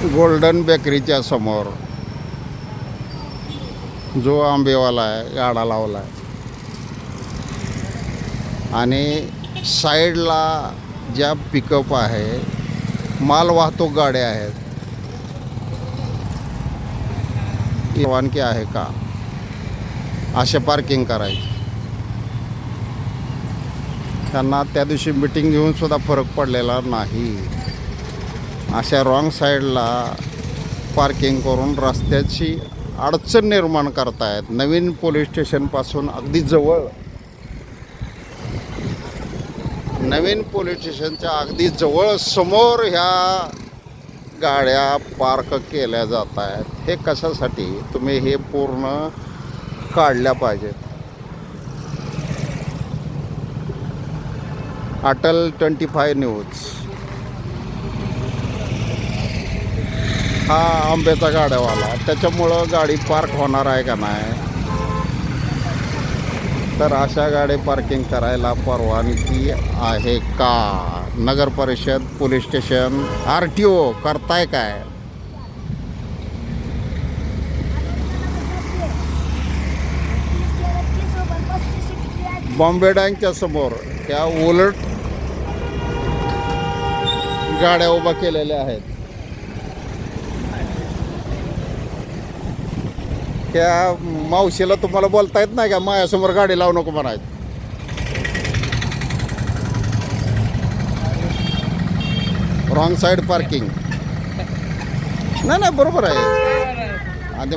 Golden बेकरीच्या समोर जो आंबेवाला आहे गाडा लावला आहे आणि साईडला ज्या पिकअप आहे माल वाहतूक गाड्या आहेत परवानगी आहे का असे पार्किंग करायचे. त्यांना त्या दिवशी मीटिंग घेऊन सुद्धा फरक पडलेला नाही. अशा रॉंग साईडला पार्किंग करून रस्त्याची अडचण निर्माण करतायत. नवीन पोलीस स्टेशनपासून अगदी जवळ, नवीन पोलीस स्टेशनच्या अगदी जवळ समोर ह्या गाड्या पार्क केल्या जात आहेत. हे कशासाठी तुम्ही हे पूर्ण काढल्या पाहिजेत. अटल 25 न्यूज. हा आंब्याचा गाड्यावाला, त्याच्यामुळं गाडी पार्क होणार आहे का नाही. तर अशा गाडी पार्किंग करायला परवानगी आहे का. नगर परिषद, पोलीस स्टेशन, RTO करताय काय. बॉम्बे बँकच्या समोर त्या उलट गाड्या उभा केलेल्या आहेत. त्या मावशीला तुम्हाला बोलता येत नाही का माझ्यासमोर गाडी लावू नको म्हणायचं. Wrong side parking. नाही बरोबर आहे. आणि